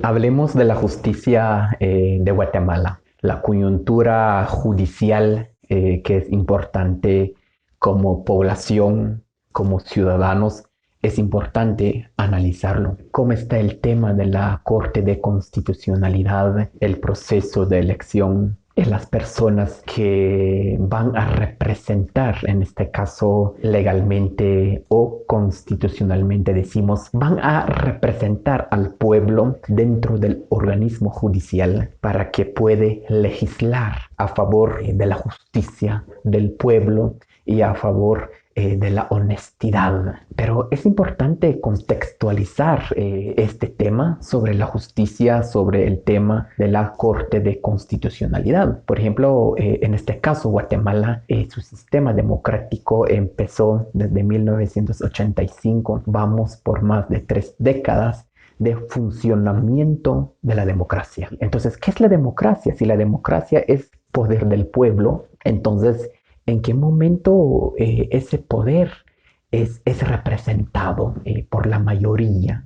Hablemos de la justicia de Guatemala, la coyuntura judicial que es importante como población, como ciudadanos, es importante analizarlo. ¿Cómo está el tema de la Corte de Constitucionalidad, el proceso de elección? Las personas que van a representar, en este caso legalmente o constitucionalmente decimos, van a representar al pueblo dentro del organismo judicial para que puede legislar a favor de la justicia del pueblo y a favor de la honestidad. Pero es importante contextualizar este tema sobre la justicia, sobre el tema de la Corte de Constitucionalidad. Por ejemplo, en este caso, Guatemala, su sistema democrático empezó desde 1985. Vamos por más de 3 décadas de funcionamiento de la democracia. Entonces, ¿qué es la democracia? Si la democracia es poder del pueblo, entonces, ¿en qué momento ese poder es representado por la mayoría?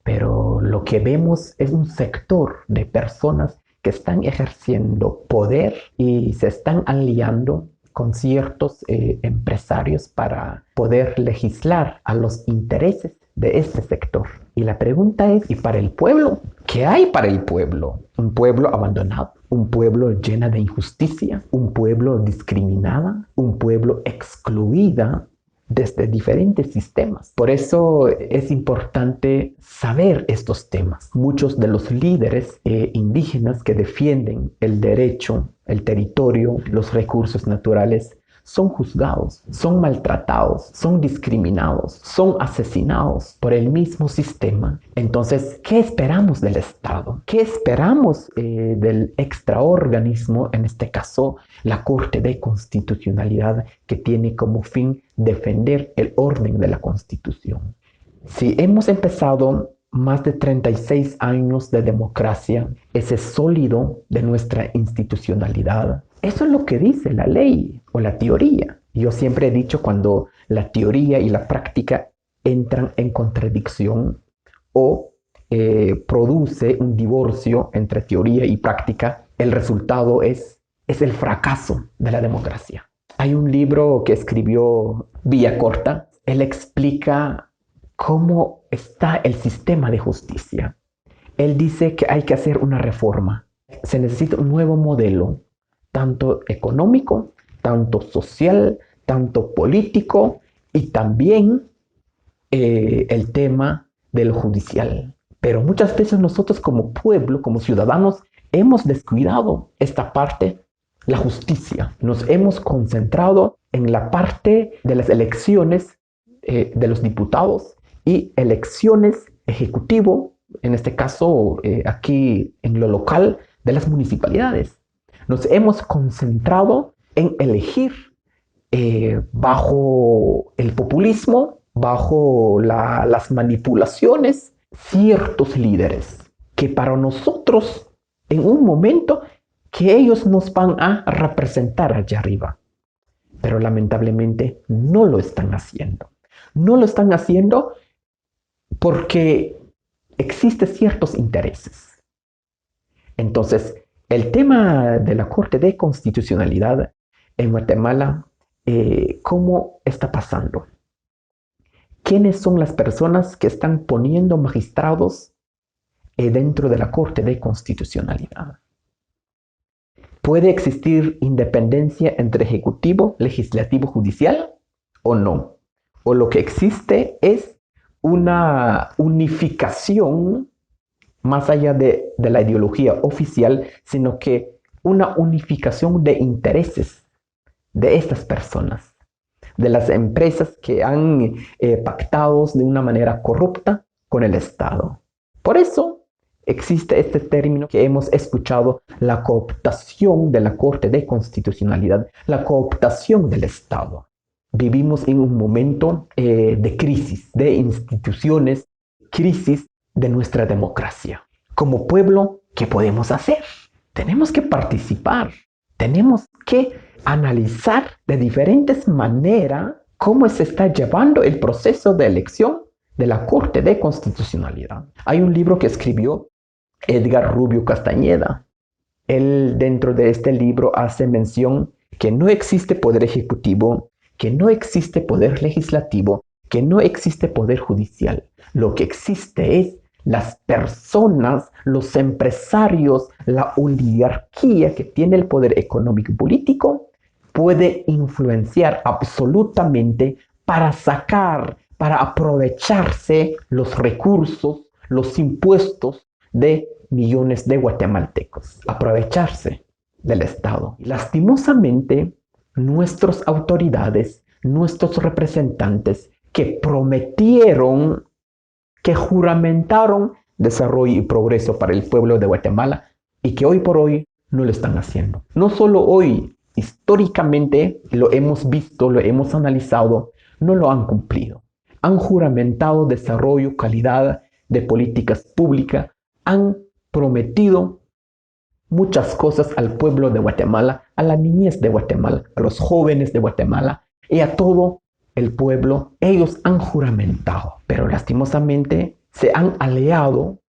Pero lo que vemos es un sector de personas que están ejerciendo poder y se están aliando con ciertos empresarios para poder legislar a los intereses de este sector. Y la pregunta es, ¿y para el pueblo? ¿Qué hay para el pueblo? Un pueblo abandonado, un pueblo lleno de injusticia, un pueblo discriminado, un pueblo excluido desde diferentes sistemas. Por eso es importante saber estos temas. Muchos de los líderes indígenas que defienden el derecho, el territorio, los recursos naturales, son juzgados, son maltratados, son discriminados, son asesinados por el mismo sistema. Entonces, ¿qué esperamos del Estado? ¿Qué esperamos del extraorganismo, en este caso, la Corte de Constitucionalidad, que tiene como fin defender el orden de la Constitución? Si hemos empezado más de 36 años de democracia, ese sólido de nuestra institucionalidad, eso es lo que dice la ley o la teoría. Yo siempre he dicho, cuando la teoría y la práctica entran en contradicción o produce un divorcio entre teoría y práctica, el resultado es el fracaso de la democracia. Hay un libro que escribió Villacorta. Él explica cómo está el sistema de justicia. Él dice que hay que hacer una reforma. Se necesita un nuevo modelo, tanto económico, tanto social, tanto político y también el tema del judicial. Pero muchas veces nosotros como pueblo, como ciudadanos, hemos descuidado esta parte, la justicia. Nos hemos concentrado en la parte de las elecciones de los diputados y elecciones ejecutivo, en este caso aquí en lo local, de las municipalidades. Nos hemos concentrado en elegir bajo el populismo, bajo las manipulaciones, ciertos líderes que para nosotros en un momento que ellos nos van a representar allá arriba. Pero lamentablemente no lo están haciendo. No lo están haciendo porque existen ciertos intereses. Entonces, el tema de la Corte de Constitucionalidad en Guatemala, ¿cómo está pasando? ¿Quiénes son las personas que están poniendo magistrados dentro de la Corte de Constitucionalidad? ¿Puede existir independencia entre ejecutivo, legislativo, judicial o no? ¿O lo que existe es una unificación más allá de la ideología oficial, sino que una unificación de intereses de estas personas, de las empresas que han pactado de una manera corrupta con el Estado? Por eso existe este término que hemos escuchado, la cooptación de la Corte de Constitucionalidad, la cooptación del Estado. Vivimos en un momento de crisis de instituciones, crisis de nuestra democracia. Como pueblo, ¿qué podemos hacer? Tenemos que participar, tenemos que analizar de diferentes maneras cómo se está llevando el proceso de elección de la Corte de Constitucionalidad. Hay un libro que escribió Edgar Rubio Castañeda. Él dentro de este libro hace mención que no existe poder ejecutivo, que no existe poder legislativo, que no existe poder judicial. Lo que existe es las personas, los empresarios, la oligarquía que tiene el poder económico y político puede influenciar absolutamente para sacar, para aprovecharse los recursos, los impuestos de millones de guatemaltecos, aprovecharse del Estado. Y lastimosamente, nuestras autoridades, nuestros representantes que prometieron, que juramentaron desarrollo y progreso para el pueblo de Guatemala y que hoy por hoy no lo están haciendo. No solo hoy, históricamente lo hemos visto, lo hemos analizado, no lo han cumplido. Han juramentado desarrollo, calidad de políticas públicas, han prometido muchas cosas al pueblo de Guatemala, a la niñez de Guatemala, a los jóvenes de Guatemala y a todo el pueblo. Ellos han juramentado, pero lastimosamente se han aliado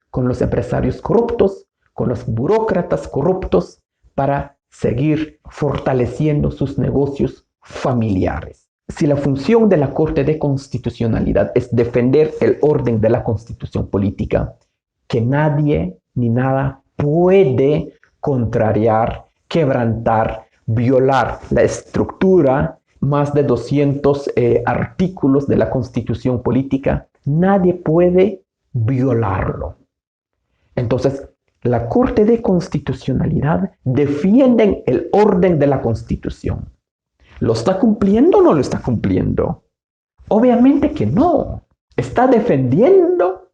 con los empresarios corruptos, con los burócratas corruptos para seguir fortaleciendo sus negocios familiares. Si la función de la Corte de Constitucionalidad es defender el orden de la Constitución política, que nadie ni nada puede contrariar, quebrantar, violar la estructura, más de 200 artículos de la Constitución política, nadie puede violarlo. Entonces, la Corte de Constitucionalidad defiende el orden de la Constitución. ¿Lo está cumpliendo o no lo está cumpliendo? Obviamente que no. Está defendiendo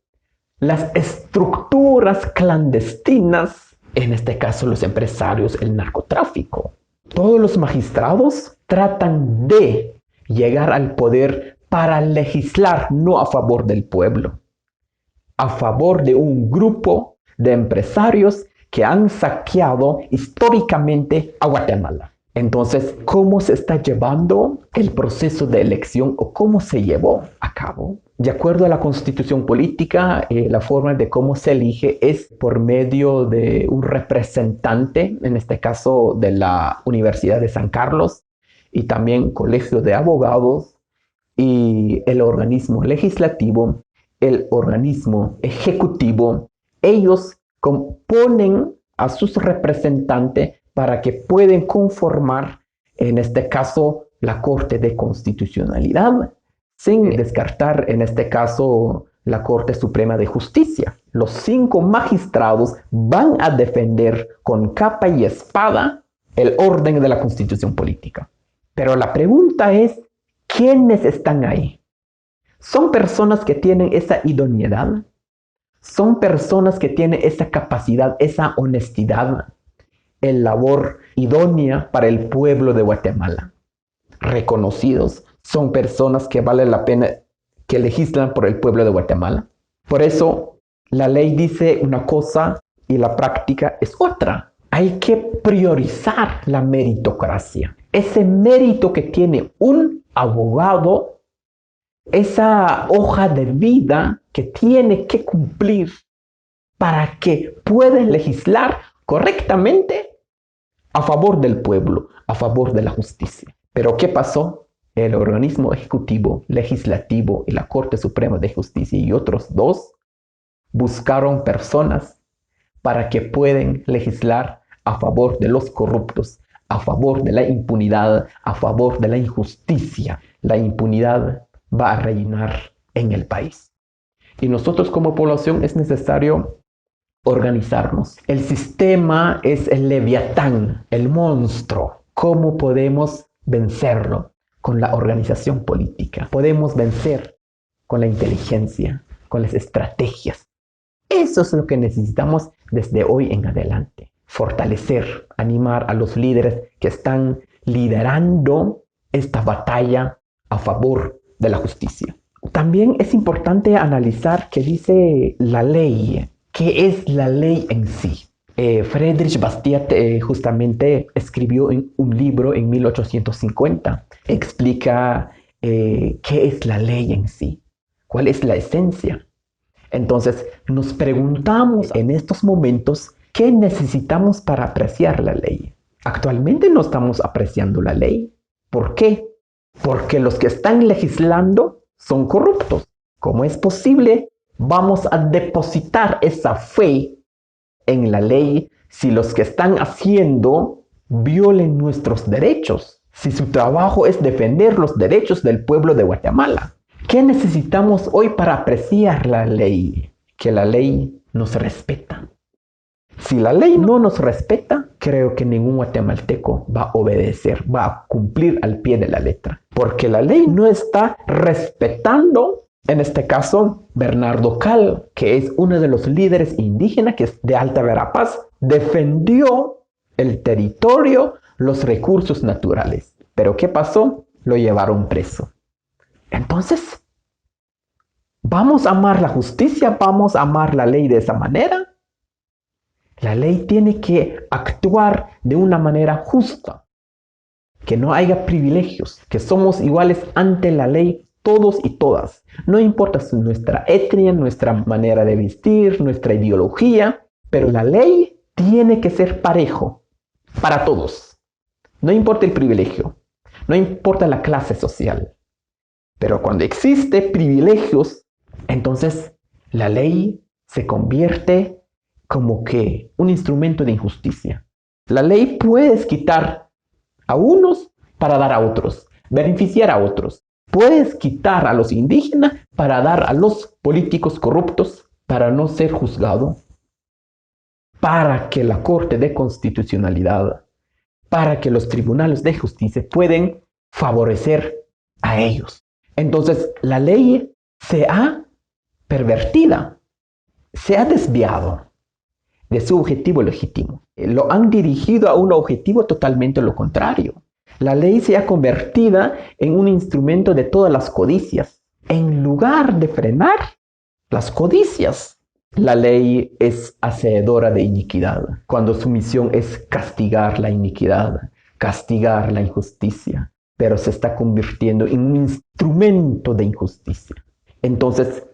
las estructuras clandestinas, en este caso los empresarios, el narcotráfico. Todos los magistrados tratan de llegar al poder para legislar, no a favor del pueblo, a favor de un grupo de empresarios que han saqueado históricamente a Guatemala. Entonces, ¿cómo se está llevando el proceso de elección o cómo se llevó a cabo? De acuerdo a la Constitución política, la forma de cómo se elige es por medio de un representante, en este caso de la Universidad de San Carlos, y también Colegio de Abogados y el organismo legislativo, el organismo ejecutivo. Ellos componen a sus representantes para que puedan conformar, en este caso, la Corte de Constitucionalidad, sin descartar, en este caso, la Corte Suprema de Justicia. Los 5 magistrados van a defender con capa y espada el orden de la Constitución política. Pero la pregunta es, ¿quiénes están ahí? ¿Son personas que tienen esa idoneidad? ¿Son personas que tienen esa capacidad, esa honestidad, el labor idónea para el pueblo de Guatemala? Reconocidos, son personas que vale la pena que legislan por el pueblo de Guatemala. Por eso, la ley dice una cosa y la práctica es otra. Hay que priorizar la meritocracia. Ese mérito que tiene un abogado, esa hoja de vida que tiene que cumplir para que pueda legislar correctamente a favor del pueblo, a favor de la justicia. Pero ¿qué pasó? El organismo ejecutivo, legislativo y la Corte Suprema de Justicia y otros 2 buscaron personas para que puedan legislar a favor de los corruptos, a favor de la impunidad, a favor de la injusticia. La impunidad va a reinar en el país. Y nosotros como población es necesario organizarnos. El sistema es el leviatán, el monstruo. ¿Cómo podemos vencerlo? Con la organización política. Podemos vencer con la inteligencia, con las estrategias. Eso es lo que necesitamos desde hoy en adelante. Fortalecer, animar a los líderes que están liderando esta batalla a favor de la justicia. También es importante analizar qué dice la ley, qué es la ley en sí. Friedrich Bastiat justamente escribió un libro en 1850. Explica qué es la ley en sí, cuál es la esencia. Entonces nos preguntamos en estos momentos qué necesitamos para apreciar la ley. Actualmente no estamos apreciando la ley. ¿Por qué? Porque los que están legislando son corruptos. ¿Cómo es posible? Vamos a depositar esa fe en la ley si los que están haciendo violen nuestros derechos, si su trabajo es defender los derechos del pueblo de Guatemala. ¿Qué necesitamos hoy para apreciar la ley? Que la ley nos respeta. Si la ley no nos respeta, creo que ningún guatemalteco va a obedecer, va a cumplir al pie de la letra. Porque la ley no está respetando, en este caso, Bernardo Cal, que es uno de los líderes indígenas, que es de Alta Verapaz, defendió el territorio, los recursos naturales. Pero ¿qué pasó? Lo llevaron preso. Entonces, ¿vamos a amar la justicia? ¿Vamos a amar la ley de esa manera? La ley tiene que actuar de una manera justa, que no haya privilegios, que somos iguales ante la ley todos y todas. No importa nuestra etnia, nuestra manera de vestir, nuestra ideología, pero la ley tiene que ser parejo para todos. No importa el privilegio, no importa la clase social. Pero cuando existe privilegios, entonces la ley se convierte como que un instrumento de injusticia. La ley puedes quitar a unos para dar a otros, beneficiar a otros. Puedes quitar a los indígenas para dar a los políticos corruptos para no ser juzgado, para que la Corte de Constitucionalidad, para que los tribunales de justicia puedan favorecer a ellos. Entonces la ley se ha pervertida, se ha desviado de su objetivo legítimo. Lo han dirigido a un objetivo totalmente lo contrario. La ley se ha convertido en un instrumento de todas las codicias. En lugar de frenar las codicias, la ley es hacedora de iniquidad, cuando su misión es castigar la iniquidad, castigar la injusticia, pero se está convirtiendo en un instrumento de injusticia. Entonces,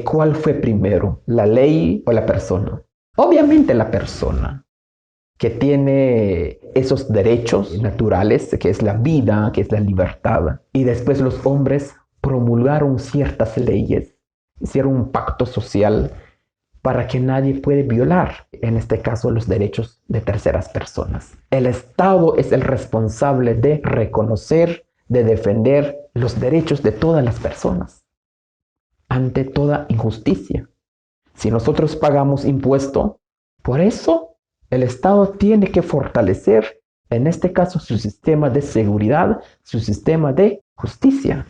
¿cuál fue primero, la ley o la persona? Obviamente la persona, que tiene esos derechos naturales, que es la vida, que es la libertad. Y después los hombres promulgaron ciertas leyes, hicieron un pacto social para que nadie puede violar, en este caso, los derechos de terceras personas. El Estado es el responsable de reconocer, de defender los derechos de todas las personas ante toda injusticia. Si nosotros pagamos impuesto, por eso el Estado tiene que fortalecer, en este caso, su sistema de seguridad, su sistema de justicia.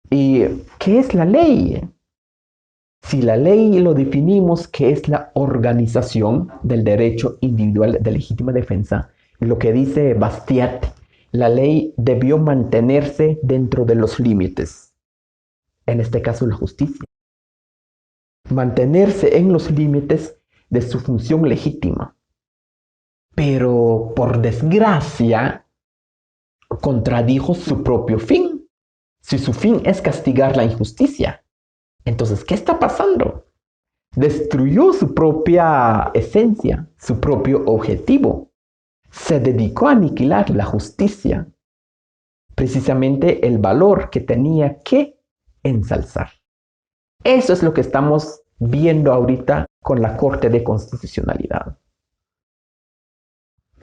¿Y qué es la ley? Si la ley lo definimos que es la organización del derecho individual de legítima defensa, lo que dice Bastiat, la ley debió mantenerse dentro de los límites, en este caso la justicia. Mantenerse en los límites de su función legítima. Pero por desgracia, contradijo su propio fin. Si su fin es castigar la injusticia, entonces, ¿qué está pasando? Destruyó su propia esencia, su propio objetivo. Se dedicó a aniquilar la justicia, precisamente el valor que tenía que ensalzar. Eso es lo que estamos viendo ahorita con la Corte de Constitucionalidad.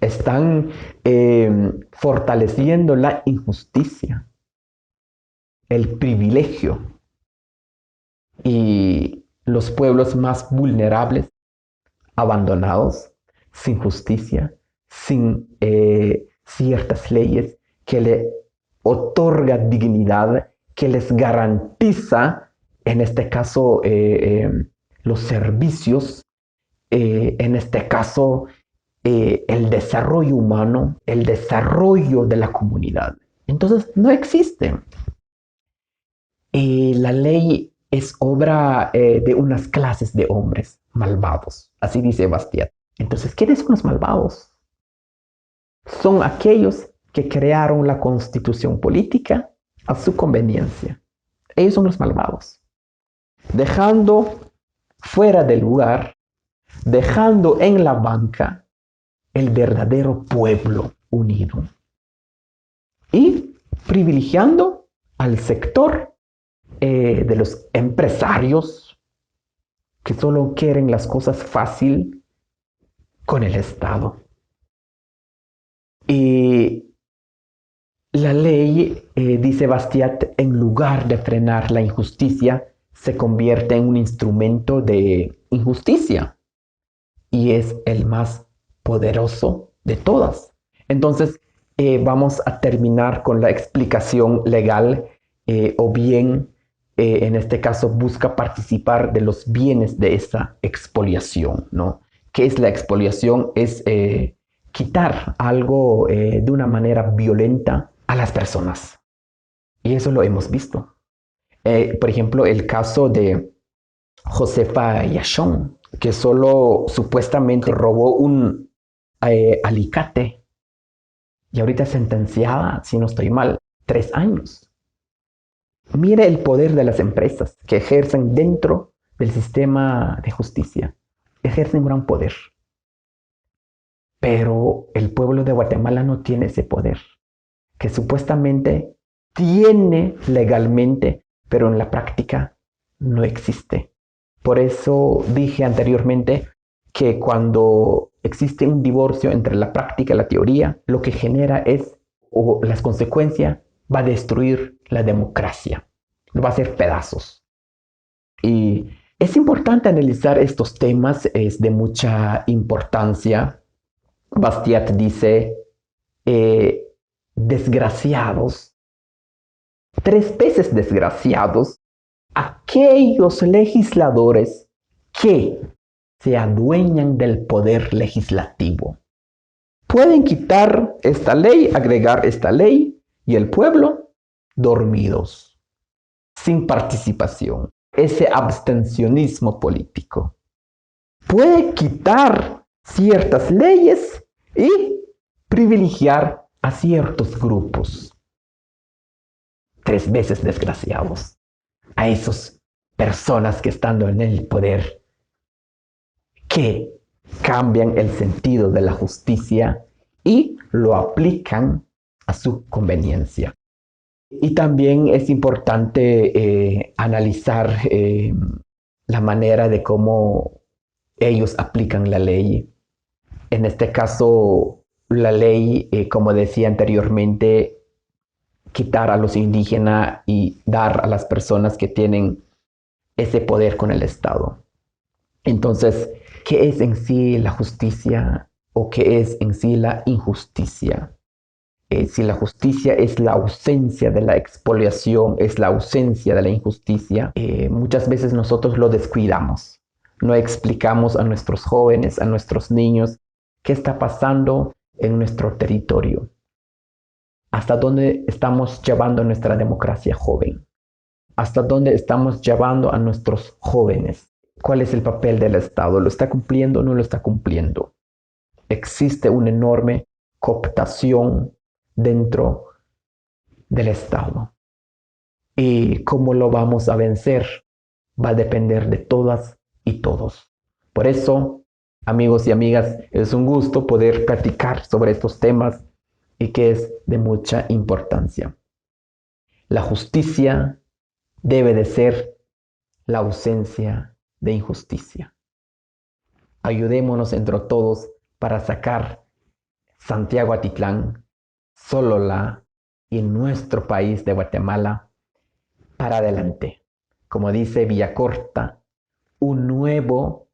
Están fortaleciendo la injusticia, el privilegio, y los pueblos más vulnerables, abandonados, sin justicia, sin ciertas leyes que le otorga dignidad, que les garantiza, en este caso, los servicios, en este caso, el desarrollo humano, el desarrollo de la comunidad. Entonces, no existe. La ley es obra de unas clases de hombres malvados, así dice Bastiat. Entonces, ¿quiénes son los malvados? Son aquellos que crearon la constitución política a su conveniencia. Ellos son los malvados. dejando fuera del lugar, dejando en la banca el verdadero pueblo unido y privilegiando al sector de los empresarios que solo quieren las cosas fácil con el Estado. Y la ley, dice Bastiat, en lugar de frenar la injusticia, se convierte en un instrumento de injusticia y es el más poderoso de todas. Entonces, vamos a terminar con la explicación legal o bien, en este caso, busca participar de los bienes de esa expoliación, ¿no? ¿Qué es la expoliación? Es quitar algo de una manera violenta a las personas. Y eso lo hemos visto. Por ejemplo, el caso de Josefa Yashón, que solo supuestamente robó un alicate y ahorita sentenciada, si no estoy mal, 3 años. Mire el poder de las empresas que ejercen dentro del sistema de justicia. Ejercen un gran poder. Pero el pueblo de Guatemala no tiene ese poder, que supuestamente tiene legalmente, pero en la práctica no existe. Por eso dije anteriormente que cuando existe un divorcio entre la práctica y la teoría, lo que genera es, o las consecuencias, va a destruir la democracia, lo va a hacer pedazos. Y es importante analizar estos temas, es de mucha importancia. Bastiat dice, desgraciados, 3 veces desgraciados, aquellos legisladores que se adueñan del poder legislativo. Pueden quitar esta ley, agregar esta ley, y el pueblo dormidos, sin participación. Ese abstencionismo político. Puede quitar ciertas leyes y privilegiar a ciertos grupos. 3 veces desgraciados. A esas personas que estando en el poder, que cambian el sentido de la justicia y lo aplican a su conveniencia. Y también es importante analizar la manera de cómo ellos aplican la ley. En este caso, la ley, como decía anteriormente, quitar a los indígenas y dar a las personas que tienen ese poder con el Estado. Entonces, ¿qué es en sí la justicia o qué es en sí la injusticia? Si la justicia es la ausencia de la expoliación, es la ausencia de la injusticia, muchas veces nosotros lo descuidamos. No explicamos a nuestros jóvenes, a nuestros niños, qué está pasando en nuestro territorio. ¿Hasta dónde estamos llevando nuestra democracia joven? ¿Hasta dónde estamos llevando a nuestros jóvenes? ¿Cuál es el papel del Estado? ¿Lo está cumpliendo o no lo está cumpliendo? Existe una enorme cooptación dentro del Estado. Y cómo lo vamos a vencer va a depender de todas y todos. Por eso, amigos y amigas, es un gusto poder platicar sobre estos temas y que es de mucha importancia. La justicia debe de ser la ausencia de injusticia. Ayudémonos entre todos para sacar Santiago Atitlán, Sololá y nuestro país de Guatemala para adelante. Como dice Villacorta, un nuevo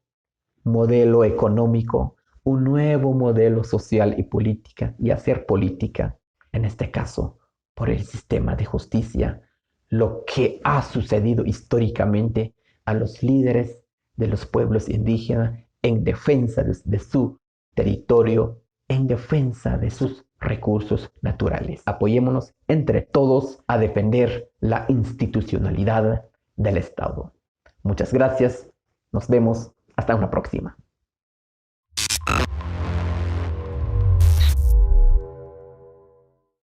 modelo económico, un nuevo modelo social y política, y hacer política, en este caso, por el sistema de justicia, lo que ha sucedido históricamente a los líderes de los pueblos indígenas en defensa de su territorio, en defensa de sus recursos naturales. Apoyémonos entre todos a defender la institucionalidad del Estado. Muchas gracias. Nos vemos. Hasta una próxima.